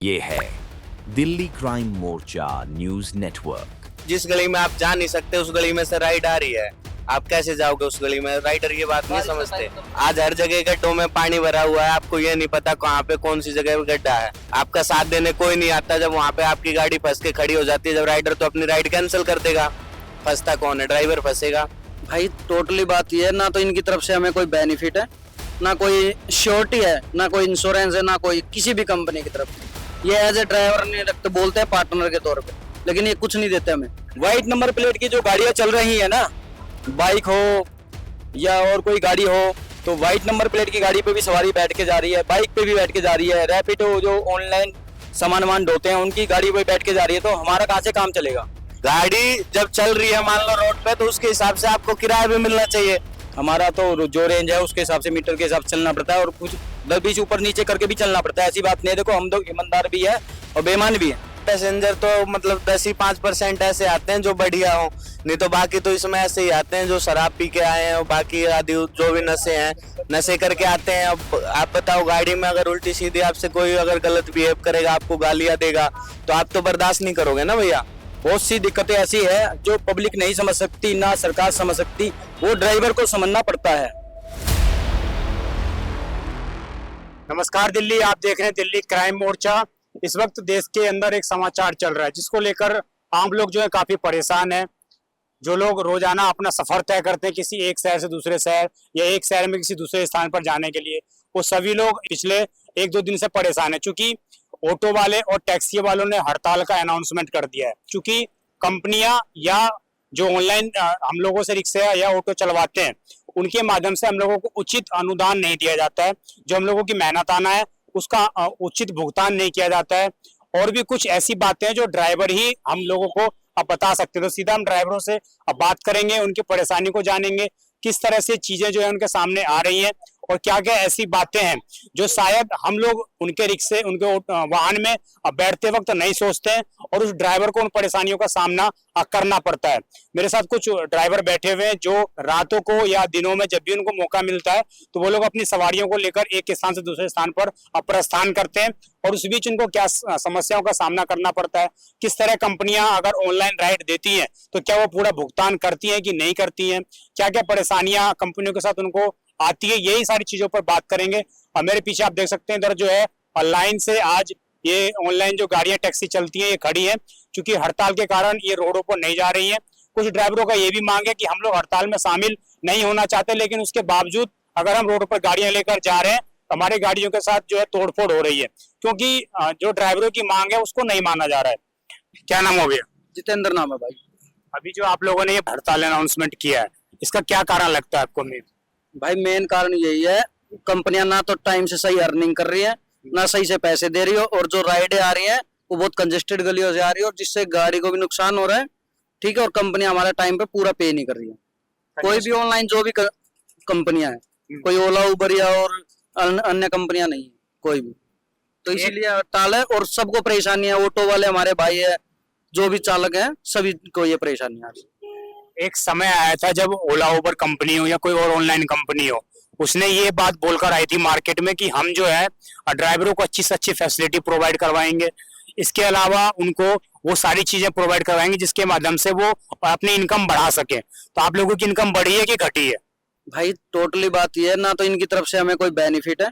ये है दिल्ली क्राइम मोर्चा news network. जिस गली में आप जा नहीं सकते उस गली में से राइड आ रही है, आप कैसे जाओगे उस गली में? राइडर ये बात नहीं समझते। आज हर जगह गड्ढों में पानी भरा हुआ है, आपको ये नहीं पता कहाँ पे कौन सी जगह पे गड्ढा है। आपका साथ देने कोई नहीं आता। जब वहाँ पे आपकी गाड़ी फंस के खड़ी हो जाती है, जब राइडर तो अपनी राइड कैंसिल कर देगा। फंसता कौन है? ड्राइवर फंसेगा। भाई टोटली बात ये है, ना तो इनकी तरफ से हमें कोई बेनिफिट है, ना कोई श्योरिटी है, ना कोई इंश्योरेंस है, ना कोई किसी भी कंपनी की तरफ से। ये एज ए ड्राइवर नहीं लगते, बोलते हैं पार्टनर के तौर पे, लेकिन ये कुछ नहीं देते हमें। व्हाइट नंबर प्लेट की जो गाड़ियां चल रही है ना, बाइक हो या और कोई गाड़ी हो, तो व्हाइट नंबर प्लेट की गाड़ी पे भी सवारी बैठ के जा रही है, बाइक पे भी बैठ के जा रही है। रैपिडो जो ऑनलाइन सामान वामान ढोते हैं उनकी गाड़ी पे बैठ के जा रही है, तो हमारा कहाँ से काम चलेगा? गाड़ी जब चल रही है मान लो रोड पे, तो उसके हिसाब से आपको किराया भी मिलना चाहिए। हमारा तो जो रेंज है उसके हिसाब से मीटर के हिसाब से चलना पड़ता है, और कुछ 10-20 ऊपर नीचे करके भी चलना पड़ता है। ऐसी बात नहीं है, देखो हम तो ईमानदार भी है और बेईमान भी है। पैसेंजर तो मतलब 10 ही 5% ऐसे आते हैं जो बढ़िया हो, नहीं तो बाकी तो इसमें ऐसे ही आते हैं जो शराब पी के आए हैं, और बाकी आदि जो भी नशे हैं, नशे करके आते हैं। अब आप बताओ, गाड़ी में अगर उल्टी सीधी आपसे कोई अगर गलत बिहेव करेगा, आपको गालियां देगा, तो आप तो बर्दाश्त नहीं करोगे ना भैया। बहुत सी दिक्कतें ऐसी है जो पब्लिक नहीं समझ सकती, ना सरकार समझ सकती, वो ड्राइवर को समझना पड़ता है। नमस्कार दिल्ली, आप देख रहे हैं दिल्ली क्राइम मोर्चा। इस वक्त देश के अंदर एक समाचार चल रहा है जिसको लेकर आम लोग जो है काफी परेशान हैं। जो लोग रोजाना अपना सफर तय करते हैं किसी एक शहर से दूसरे शहर या एक शहर में किसी दूसरे स्थान पर जाने के लिए, वो सभी लोग पिछले 1-2 दिन से परेशान है। चूंकि ऑटो वाले और टैक्सी वालों ने हड़ताल का अनाउंसमेंट कर दिया है, क्योंकि कंपनियां या जो ऑनलाइन हम लोगों से रिक्शा या ऑटो चलवाते हैं उनके माध्यम से हम लोगों को उचित अनुदान नहीं दिया जाता है। जो हम लोगों की मेहनताना है उसका उचित भुगतान नहीं किया जाता है। और भी कुछ ऐसी बातें हैं जो ड्राइवर ही हम लोगों को अब बता सकते हैं। तो सीधा हम ड्राइवरों से अब बात करेंगे, उनकी परेशानी को जानेंगे, किस तरह से चीजें जो है उनके सामने आ रही हैं और क्या क्या ऐसी बातें हैं जो शायद हम लोग उनके रिक्शे उनके वाहन में बैठते वक्त नहीं सोचते हैं, और उस ड्राइवर को उन परेशानियों का सामना करना पड़ता है। मेरे साथ कुछ ड्राइवर बैठे हुए हैं जो रातों को या दिनों में जब भी उनको मौका मिलता है तो वो लोग अपनी सवारियों को लेकर एक स्थान से दूसरे स्थान पर प्रस्थान करते हैं, और उस बीच उनको क्या समस्याओं का सामना करना पड़ता है। किस तरह कंपनियां अगर ऑनलाइन राइड देती हैं तो क्या वो पूरा भुगतान करती हैं कि नहीं करती हैं, क्या क्या परेशानियां कंपनियों के साथ उनको आती है, यही सारी चीजों पर बात करेंगे। और मेरे पीछे आप देख सकते हैं इधर जो है लाइन से आज ये ऑनलाइन जो गाड़ियां टैक्सी चलती हैं ये खड़ी हैं, क्योंकि हड़ताल के कारण ये रोडों पर नहीं जा रही हैं। कुछ ड्राइवरों का ये भी मांग है कि हम लोग हड़ताल में शामिल नहीं होना चाहते, लेकिन उसके बावजूद अगर हम रोड पर गाड़ियां लेकर जा रहे हैं तो हमारी गाड़ियों के साथ जो है तोड़फोड़ हो रही है, क्योंकि जो ड्राइवरों की मांग है उसको नहीं माना जा रहा है। क्या नाम हो गया? जितेंद्र नाम है भाई। अभी जो आप लोगों ने ये हड़ताल अनाउंसमेंट किया है, इसका क्या कारण लगता है आपको? भाई मेन कारण यही है, कंपनियां ना तो टाइम से सही अर्निंग कर रही है, ना सही से पैसे दे रही हो, और जो राइडें आ रही हैं वो बहुत कंजेस्टेड गलियों से आ रही है, और जिससे गाड़ी को भी नुकसान हो रहा है। ठीक है, और कंपनियां हमारे टाइम पे पूरा पे नहीं कर रही है। कोई भी ऑनलाइन जो भी कंपनियां है, कोई ओला उबर या और अन्य कंपनियां नहीं है कोई भी, तो इसीलिए हड़ताल है और सबको परेशानी है। ऑटो वाले हमारे भाई है, जो भी चालक है, सभी को ये परेशानी है। एक समय आया था जब ओला उबर कंपनी हो या कोई और ऑनलाइन कंपनी हो, उसने ये बात बोलकर आई थी मार्केट में कि हम जो है ड्राइवरों को अच्छी से अच्छी फैसिलिटी प्रोवाइड करवाएंगे, इसके अलावा उनको वो सारी चीजें प्रोवाइड करवाएंगे जिसके माध्यम से वो अपनी इनकम बढ़ा सके। तो आप लोगों की इनकम बढ़ी है कि घटी है? भाई टोटली बात ये है, ना तो इनकी तरफ से हमें कोई बेनिफिट है,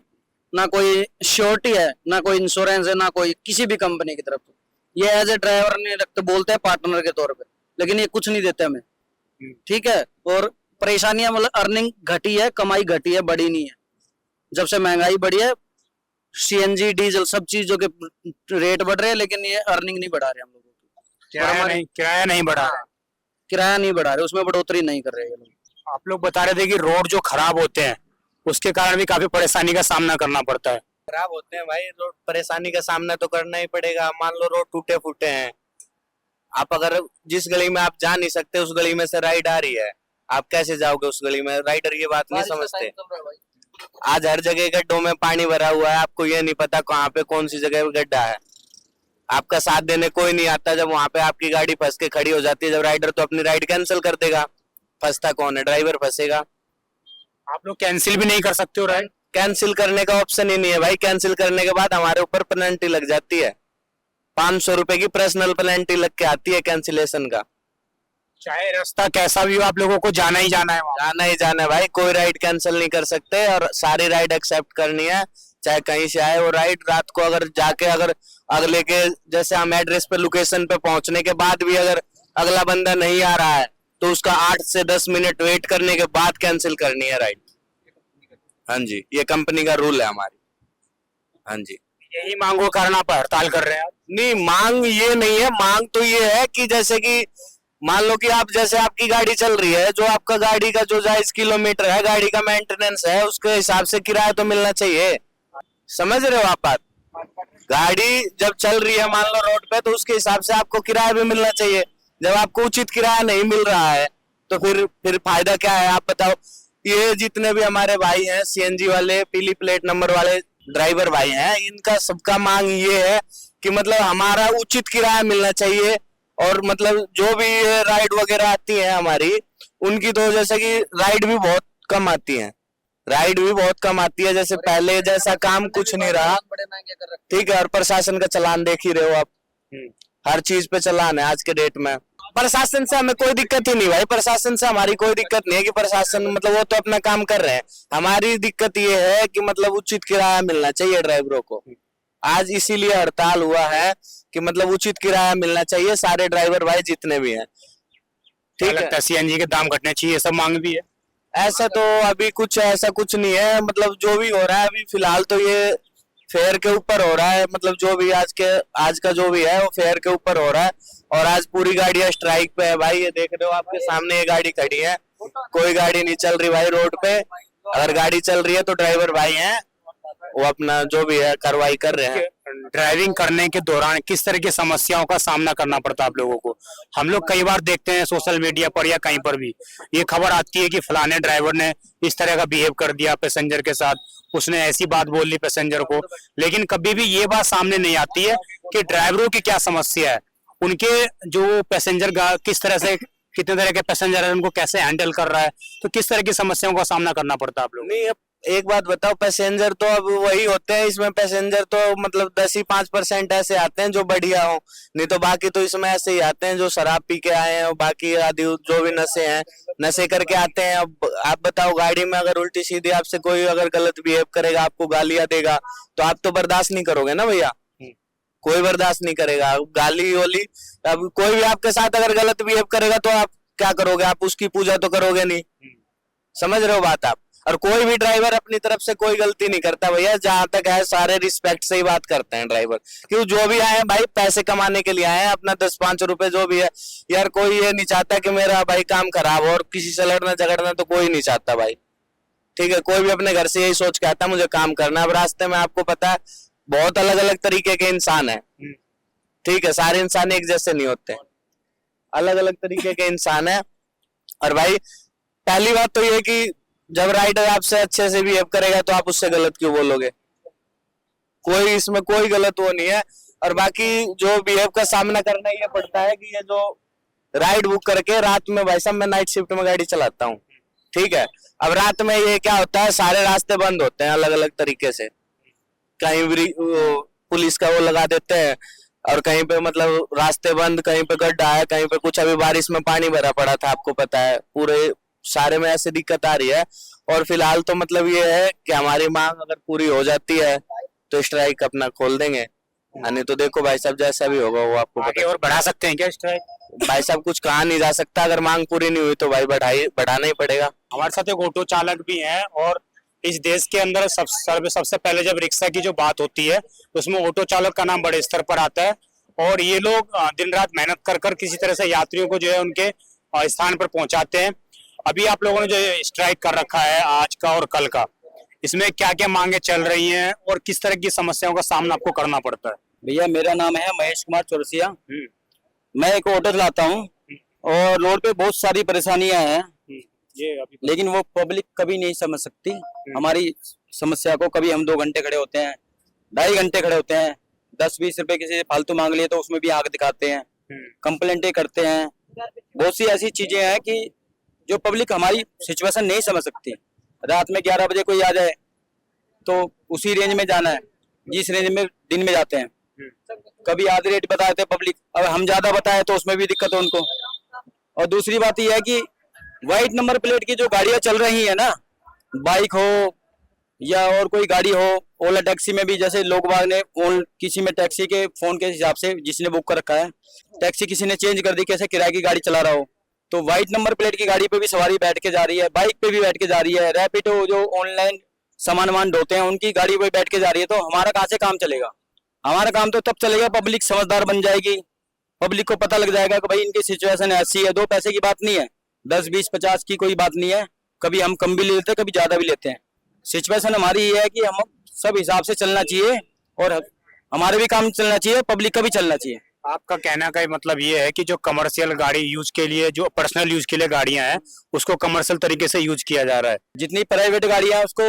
ना कोई श्योरिटी है, ना कोई इंश्योरेंस है, ना कोई किसी भी कंपनी की तरफ से। ये एज ए ड्राइवर नहीं लगते, बोलते हैं पार्टनर के तौर पे, लेकिन ये कुछ नहीं देते हमें। ठीक है, और परेशानियां मतलब अर्निंग घटी है, कमाई घटी है, बढ़ी नहीं है। जब से महंगाई बढ़ी है, सीएनजी डीजल सब चीजों के रेट बढ़ रहे हैं, लेकिन ये अर्निंग नहीं बढ़ा रहे हम लोगों की। किराया नहीं बढ़ा रहा है। किराया नहीं बढ़ा रहे, उसमें बढ़ोतरी नहीं कर रहे हैं लोग। आप लोग बता रहे थे कि रोड जो खराब होते हैं उसके कारण भी काफी परेशानी का सामना करना पड़ता है। खराब होते हैं भाई, रोड परेशानी का सामना तो करना ही पड़ेगा। मान लो रोड टूटे फूटे हैं, आप अगर जिस गली में आप जा नहीं सकते उस गली में से राइड आ रही है, आप कैसे जाओगे उस गली में? राइडर ये बात नहीं समझते। आज हर जगह गड्ढों में पानी भरा हुआ है, आपको ये नहीं पता कहाँ पे कौन सी जगह पे गड्ढा है। आपका साथ देने कोई नहीं आता। जब वहाँ पे आपकी गाड़ी फंस के खड़ी हो जाती है, जब राइडर तो अपनी राइड कैंसिल कर देगा। फंसता कौन है? ड्राइवर फंसेगा। आप लोग कैंसिल भी नहीं कर सकते हो राइड? कैंसिल करने का ऑप्शन ही नहीं है भाई। कैंसिल करने के बाद हमारे ऊपर पेनल्टी लग जाती है, 500 रुपए की पर्सनल पेनल्टी लग के आती है कैंसिलेशन का। चाहे रास्ता कैसा भी हो, आप लोगों को जाना ही जाना है वहाँ। जाना ही जाना है भाई, कोई राइड कैंसिल नहीं कर सकते और सारी राइड एक्सेप्ट करनी है, चाहे कहीं से आए वो राइड। रात को अगर जाके अगर अगले के जैसे हम एड्रेस पे लोकेशन पे पहुंचने के बाद भी अगर अगला बंदा नहीं आ रहा है तो उसका 8 से 10 मिनट वेट करने के बाद कैंसिल करनी है राइड। हाँ जी, ये कंपनी का रूल है हमारी। हाँ जी, यही मांगों के कारण आप हड़ताल कर रहे हैं? नहीं, मांग ये नहीं है। मांग तो ये है कि जैसे कि मान लो कि आप जैसे आपकी गाड़ी चल रही है, जो आपका गाड़ी का जो जायज किलोमीटर है, गाड़ी का मेंटेनेंस है, उसके हिसाब से किराया तो मिलना चाहिए। समझ रहे हो आप बात? गाड़ी जब चल रही है मान लो रोड पे, तो उसके हिसाब से आपको किराया भी मिलना चाहिए। जब आपको उचित किराया नहीं मिल रहा है तो फिर फायदा क्या है आप बताओ। ये जितने भी हमारे भाई हैं सीएनजी वाले, पीली प्लेट नंबर वाले ड्राइवर भाई हैं, इनका सबका मांग ये है कि मतलब हमारा उचित किराया मिलना चाहिए। और मतलब जो भी राइड वगैरह आती है हमारी, उनकी तो जैसे कि राइड भी बहुत कम आती है, राइड भी बहुत कम आती है। जैसे पहले जैसा काम कुछ नहीं रहा, ठीक है। और प्रशासन का चलान देख ही रहे हो आप, हर चीज पे चलान है आज के डेट में। प्रशासन से हमें कोई दिक्कत ही नहीं भाई, प्रशासन से हमारी कोई दिक्कत नहीं है कि प्रशासन मतलब वो तो अपना काम कर रहे हैं। हमारी दिक्कत ये है कि मतलब उचित किराया मिलना चाहिए ड्राइवरों को। आज इसीलिए हड़ताल हुआ है कि मतलब उचित किराया मिलना चाहिए सारे ड्राइवर भाई जितने भी हैं। ठीक है, सीएनजी के दाम घटने चाहिए, ये सब मांग भी है। ऐसा तो अभी कुछ ऐसा कुछ नहीं है। मतलब जो भी हो रहा है अभी फिलहाल तो ये फेयर के ऊपर हो रहा है। मतलब जो भी आज का जो भी है वो फेयर के ऊपर हो रहा है। और आज पूरी गाड़ियां स्ट्राइक पे है भाई। ये देख रहे हो आपके सामने ये गाड़ी खड़ी है, कोई गाड़ी नहीं चल रही भाई रोड पे। अगर गाड़ी चल रही है तो ड्राइवर भाई हैं, वो अपना जो भी है कार्रवाई कर रहे हैं। ड्राइविंग करने के दौरान किस तरह की समस्याओं का सामना करना पड़ता है आप लोगों को? हम लोग कई बार देखते हैं सोशल मीडिया पर या कहीं पर भी ये खबर आती है कि फलाने ड्राइवर ने इस तरह का बिहेव कर दिया पैसेंजर के साथ, उसने ऐसी बात बोल दी पैसेंजर को। लेकिन कभी भी ये बात सामने नहीं आती है कि ड्राइवरों की क्या समस्या है, उनके जो पैसेंजर किस तरह से, कितने तरह के पैसेंजर है, उनको कैसे हैंडल कर रहा है, तो किस तरह की समस्याओं का सामना करना पड़ता है आप लोग? नहीं, अब एक बात बताओ, पैसेंजर तो अब वही होते हैं इसमें। पैसेंजर तो मतलब 10 ही 5% ऐसे आते हैं जो बढ़िया हो, नहीं तो बाकी तो इसमें ऐसे ही आते हैं जो शराब पी के आए हैं और बाकी आदि जो भी नशे हैं, नशे करके आते हैं। अब आप बताओ, गाड़ी में अगर उल्टी सीधी आपसे कोई अगर गलत बिहेव करेगा, आपको गालियां देगा, तो आप तो बर्दाश्त नहीं करोगे ना भैया, कोई बर्दाश्त नहीं करेगा गाली वाली। अब कोई भी आपके साथ अगर गलत बिहेव करेगा तो आप क्या करोगे? आप उसकी पूजा तो करोगे नहीं। समझ रहे हो बात आप? और कोई भी ड्राइवर अपनी तरफ से कोई गलती नहीं करता भैया। जहां तक है सारे रिस्पेक्ट से ही बात करते हैं ड्राइवर, क्यों जो भी आए हैं भाई पैसे कमाने के लिए आए हैं, अपना 10-5 रुपए जो भी है। यार कोई ये नहीं चाहता कि मेरा भाई काम खराब हो, और किसी से लड़ना झगड़ना तो कोई नहीं चाहता भाई। ठीक है, कोई भी अपने घर से यही सोच के आता है मुझे काम करना है। अब रास्ते में आपको पता है बहुत अलग अलग तरीके के इंसान है, ठीक है, सारे इंसान एक जैसे नहीं होते, अलग अलग तरीके के इंसान है। और भाई पहली बात तो ये कि जब राइडर आपसे अच्छे से बिहेव करेगा तो आप उससे गलत क्यों बोलोगे? कोई इसमें कोई गलत वो नहीं है। और बाकी जो बिहेव का सामना करना ये पड़ता है कि ये जो राइड बुक करके रात में, भाई साहब मैं नाइट शिफ्ट में गाड़ी चलाता हूँ, ठीक है। अब रात में ये क्या होता है, सारे रास्ते बंद होते हैं अलग अलग तरीके से। कहीं भी पुलिस का वो लगा देते हैं और कहीं पे मतलब रास्ते बंद, कहीं पे गड्ढा है, कहीं पे कुछ। अभी बारिश में पानी भरा पड़ा था, आपको पता है, पूरे सारे में ऐसे दिक्कत आ रही है। और फिलहाल तो मतलब ये है कि हमारी मांग अगर पूरी हो जाती है तो स्ट्राइक अपना खोल देंगे, नहीं तो देखो भाई साहब जैसा भी होगा वो आपको आगे और बढ़ा सकते हैं क्या स्ट्राइक? भाई साहब कुछ कहा नहीं जा सकता, अगर मांग पूरी नहीं हुई तो भाई बढ़ाना ही पड़ेगा। हमारे साथ एक ऑटो चालक भी हैं, और इस देश के अंदर सबसे पहले जब रिक्शा की जो बात होती है तो उसमें ऑटो चालक का नाम बड़े स्तर पर आता है। और ये लोग दिन रात मेहनत कर कर किसी तरह से यात्रियों को जो है उनके स्थान पर पहुंचाते हैं। अभी आप लोगों ने जो स्ट्राइक कर रखा है आज का और कल का, इसमें क्या क्या मांगे चल रही हैं और किस तरह की समस्याओं का सामना आपको करना पड़ता है? भैया मेरा नाम है महेश कुमार चौरसिया, मैं एक ऑटो चलाता हूँ और रोड पे बहुत सारी परेशानियां हैं, लेकिन वो पब्लिक कभी नहीं समझ सकती हमारी समस्या को। कभी हम 2 घंटे खड़े होते हैं, 2.5 घंटे खड़े होते हैं, 10-20 रुपए किसी से फालतू मांग लिए तो उसमें भी आग दिखाते हैं, कंप्लेंटें करते हैं। बहुत सी ऐसी चीजें हैं कि जो पब्लिक हमारी सिचुएशन नहीं समझ सकती। रात में 11 बजे कोई आ जाए तो उसी रेंज में जाना है जिस रेंज में दिन में जाते हैं। कभी आधे रेट बताए थे पब्लिक, अब हम ज्यादा बताए तो उसमें भी दिक्कत है उनको। और दूसरी बात यह है कि वाइट नंबर प्लेट की जो गाड़ियां चल रही है ना, बाइक हो या और कोई गाड़ी हो, ओला टैक्सी में भी जैसे लोग बाग ने किसी में टैक्सी के फोन के हिसाब से जिसने बुक कर रखा है, टैक्सी किसी ने चेंज कर दी, कैसे किराए की गाड़ी चला रहा हो, तो वाइट नंबर प्लेट की गाड़ी पे भी सवारी बैठ के जा रही है, बाइक पे भी बैठ के जा रही है, रैपिडो जो ऑनलाइन सामान वामान ढोते हैं उनकी गाड़ी पे बैठ के जा रही है। तो हमारा कहाँ से काम चलेगा? हमारा काम तो तब चलेगा पब्लिक समझदार बन जाएगी, पब्लिक को पता लग जाएगा कि भाई इनकी सिचुएशन ऐसी है। 2 पैसे की बात नहीं है, 10 20 50 की कोई बात नहीं है, कभी हम कम भी ले लेते हैं, कभी ज्यादा भी लेते हैं। सिचुएशन हमारी ये है कि हम सब हिसाब से चलना चाहिए और हमारे भी काम चलना चाहिए, पब्लिक का भी चलना चाहिए। आपका कहना का मतलब ये है कि जो कमर्शियल गाड़ी यूज के लिए, जो पर्सनल यूज के लिए गाड़ियां हैं, उसको कमर्शियल तरीके से यूज किया जा रहा है। जितनी प्राइवेट गाड़ियां उसको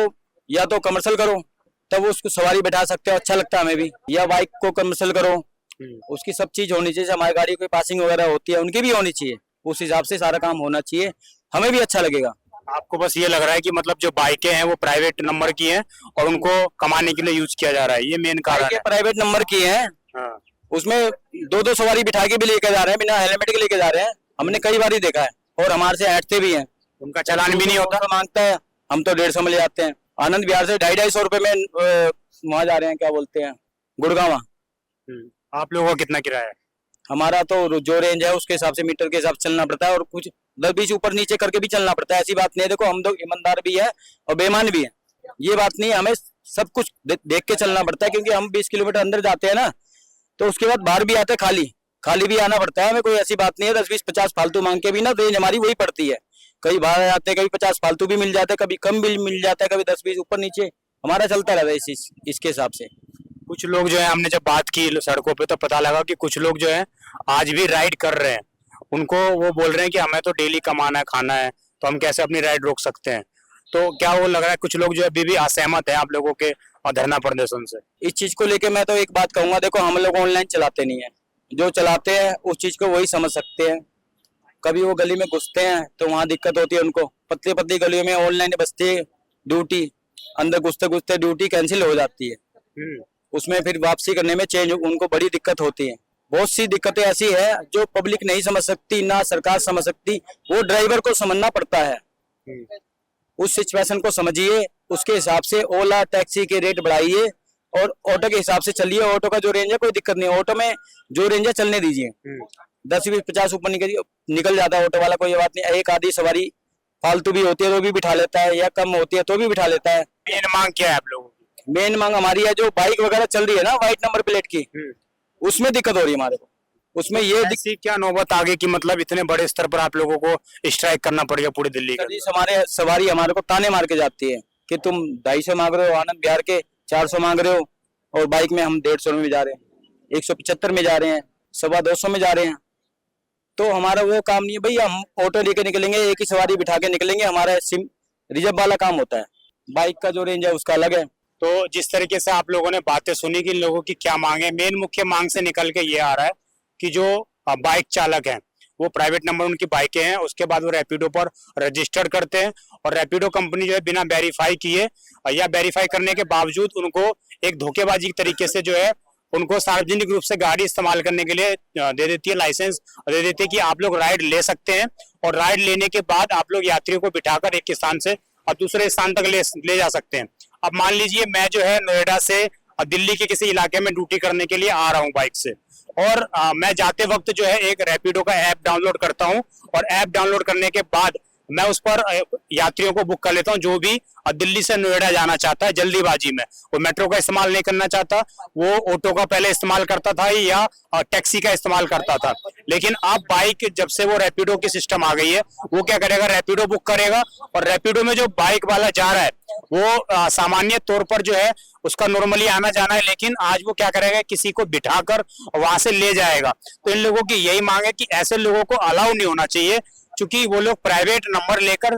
या तो कमर्शियल करो तब उसको सवारी बैठा सकते हो, अच्छा लगता है हमें भी, या बाइक को कमर्शियल करो, उसकी सब चीज होनी चाहिए। हमारी गाड़ी कोई पासिंग वगैरह होती है उनकी भी होनी चाहिए, उस हिसाब से सारा काम होना चाहिए, हमें भी अच्छा लगेगा। आपको बस ये लग रहा है कि मतलब जो बाइकें हैं वो प्राइवेट नंबर की हैं और उनको कमाने के लिए यूज किया जा रहा है, ये मेन कारण है। प्राइवेट नंबर की है, हाँ। उसमें 2-2 सवारी बिठा के भी लेके जा रहे हैं, बिना हेलमेट के लेके जा रहे हैं, हमने कई बार ही देखा है, और हमारे से हटते भी हैं, उनका चालान भी नहीं होता, मांगता है, हम तो 150 में ले जाते हैं। आनंद विहार से 250-250 रुपए में वहां जा रहे हैं, क्या बोलते हैं, गुड़गांव। आप लोगों का कितना किराया है? हमारा तो जो रेंज है उसके हिसाब से मीटर के हिसाब से चलना पड़ता है, और कुछ 10-20 ऊपर नीचे करके भी चलना पड़ता है, ऐसी बात नहीं है। देखो हम लोग ईमानदार भी है और बेईमान भी है, ये बात नहीं है, हमें सब कुछ देख के चलना पड़ता है, क्योंकि हम 20 किलोमीटर अंदर जाते हैं ना, तो उसके बाद बाहर भी आते हैं, खाली भी आना पड़ता है हमें, कोई ऐसी बात नहीं है 10 20 50 फालतू मांग के भी ना रेंज हमारी वही पड़ती है। कभी बाहर आते हैं, कभी 50 फालतू भी मिल जाते हैं, कभी कम भी मिल जाता है, कभी 10 20 ऊपर नीचे, हमारा चलता रहता है इसके हिसाब से। कुछ लोग जो है, हमने जब बात की सड़कों पे तो पता लगा कि कुछ लोग जो है आज भी राइड कर रहे हैं, उनको वो बोल रहे हैं कि हमें तो डेली कमाना है, खाना है, तो हम कैसे अपनी राइड रोक सकते हैं। तो क्या वो लग रहा है कुछ लोग जो है अभी भी असहमत है आप लोगों के धरना प्रदर्शन से? इस चीज को लेके मैं तो एक बात कहूंगा, देखो हम लोग ऑनलाइन चलाते नहीं है, जो चलाते हैं उस चीज को वही समझ सकते हैं। कभी वो गली में घुसते हैं तो वहां दिक्कत होती है उनको, पतली पतली गलियों में ऑनलाइन बसती है ड्यूटी, अंदर घुसते घुसते ड्यूटी कैंसिल हो जाती है, उसमें फिर वापसी करने में चेंज उनको बड़ी दिक्कत होती है। बहुत सी दिक्कतें ऐसी है जो पब्लिक नहीं समझ सकती, ना सरकार समझ सकती, वो ड्राइवर को समझना पड़ता है। उस सिचुएशन को समझिए, उसके हिसाब से ओला टैक्सी के रेट बढ़ाइए और ऑटो के हिसाब से चलिए। ऑटो का जो रेंज है कोई दिक्कत नहीं, ऑटो में जो रेंज है चलने दीजिए, 10 20 50 ऊपर निकल जाता है ऑटो वाला, कोई बात नहीं। एक आधी सवारी फालतू भी होती है तो भी बिठा लेता है, या कम होती है तो भी बिठा लेता है। मेन मांग क्या है आप लोगों की? मेन मांग हमारी है जो बाइक वगैरह चल रही है ना वाइट नंबर प्लेट की, उसमें दिक्कत हो रही है हमारे को, उसमें ये ऐसी क्या नौबत आगे कि मतलब इतने बड़े स्तर पर आप लोगों को स्ट्राइक करना पड़ेगा पूरी दिल्ली का? हमारे सवारी हमारे को ताने मार के जाती है कि तुम 250 मांग रहे हो, आनंद विहार के 400 मांग रहे हो, और बाइक में हम 150 में जा रहे हैं, 175 में जा रहे हैं, 250 में जा रहे हैं। तो हमारा वो काम नहीं है भाई, हम ऑटो लेके निकलेंगे, एक ही सवारी बिठा के निकलेंगे, हमारा सिम रिजर्व वाला काम होता है। बाइक का जो रेंज है उसका अलग है। तो जिस तरीके से आप लोगों ने बातें सुनी कि इन लोगों की क्या मांग है, मेन मुख्य मांग से निकल के ये आ रहा है कि जो बाइक चालक हैं वो प्राइवेट नंबर उनकी बाइकें हैं, उसके बाद वो रैपिडो पर रजिस्टर करते हैं, और रैपिडो कंपनी जो है बिना वेरीफाई किए या वेरीफाई करने के बावजूद उनको एक धोखेबाजी तरीके से जो है उनको सार्वजनिक रूप से गाड़ी इस्तेमाल करने के लिए दे देती है, लाइसेंस दे देती है कि आप लोग राइड ले सकते हैं, और राइड लेने के बाद आप लोग यात्रियों को बिठाकर एक स्थान से और दूसरे स्थान तक ले जा सकते हैं। अब मान लीजिए मैं जो है नोएडा से दिल्ली के किसी इलाके में ड्यूटी करने के लिए आ रहा हूँ बाइक से, और मैं जाते वक्त जो है एक रैपिडो का ऐप डाउनलोड करता हूँ, और ऐप डाउनलोड करने के बाद मैं उस पर यात्रियों को बुक कर लेता हूँ जो भी दिल्ली से नोएडा जाना चाहता है जल्दीबाजी में, वो मेट्रो का इस्तेमाल नहीं करना चाहता, वो ऑटो का पहले इस्तेमाल करता था या टैक्सी का इस्तेमाल करता था। लेकिन अब बाइक जब से वो रैपिडो की सिस्टम आ गई है, वो क्या करेगा, रैपिडो बुक करेगा, और रैपिडो में जो बाइक वाला जा रहा है वो सामान्य तौर पर जो है उसका नॉर्मली आना जाना है, लेकिन आज वो क्या करेगा, किसी को बिठाकर वहां से ले जाएगा। तो इन लोगों की यही मांग है कि ऐसे लोगों को अलाउ नहीं होना चाहिए, क्योंकि वो लोग प्राइवेट नंबर लेकर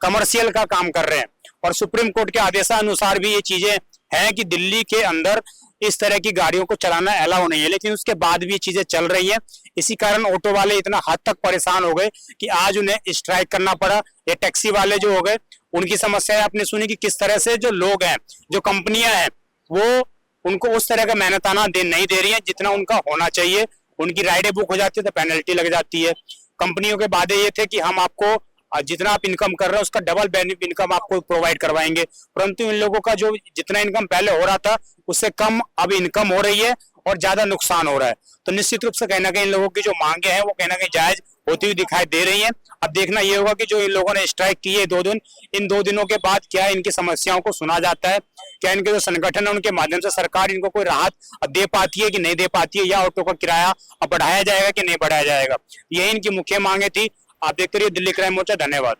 कमर्शियल का काम कर रहे हैं, और सुप्रीम कोर्ट के आदेशानुसार भी ये चीजें हैं कि दिल्ली के अंदर इस तरह की गाड़ियों को चलाना अलाउ नहीं है, लेकिन उसके बाद भी ये चीजें चल रही हैं। इसी कारण ऑटो वाले इतना हद तक परेशान हो गए कि आज उन्हें स्ट्राइक करना पड़ा। ये टैक्सी वाले जो हो गए उनकी समस्याएं आपने सुनी कि किस तरह से जो लोग हैं, जो कंपनियां हैं, वो उनको उस तरह का मेहनताना नहीं दे रही है जितना उनका होना चाहिए। उनकी राइडें बुक हो जाती है तो पेनल्टी लग जाती है। कंपनियों के वादे ये थे कि हम आपको जितना आप इनकम कर रहे हो उसका डबल इनकम आपको प्रोवाइड करवाएंगे, परंतु इन लोगों का जो जितना इनकम पहले हो रहा था उससे कम अब इनकम हो रही है और ज्यादा नुकसान हो रहा है। तो निश्चित रूप से कहीं ना कहीं इन लोगों की जो मांगे हैं वो कहीं ना कहीं जायज होती हुई दिखाई दे रही हैं। अब देखना ये होगा कि जो इन लोगों ने स्ट्राइक की है 2 दिन, इन 2 दिनों के बाद क्या इनकी समस्याओं को सुना जाता है, क्या इनके जो संगठन है उनके माध्यम से सरकार इनको कोई राहत दे पाती है कि नहीं दे पाती है, या ऑटो का किराया अब बढ़ाया जाएगा कि नहीं बढ़ाया जाएगा। यही इनकी मुख्य मांगे थी। आप देखते रहिए दिल्ली क्राइम मोर्चा। धन्यवाद।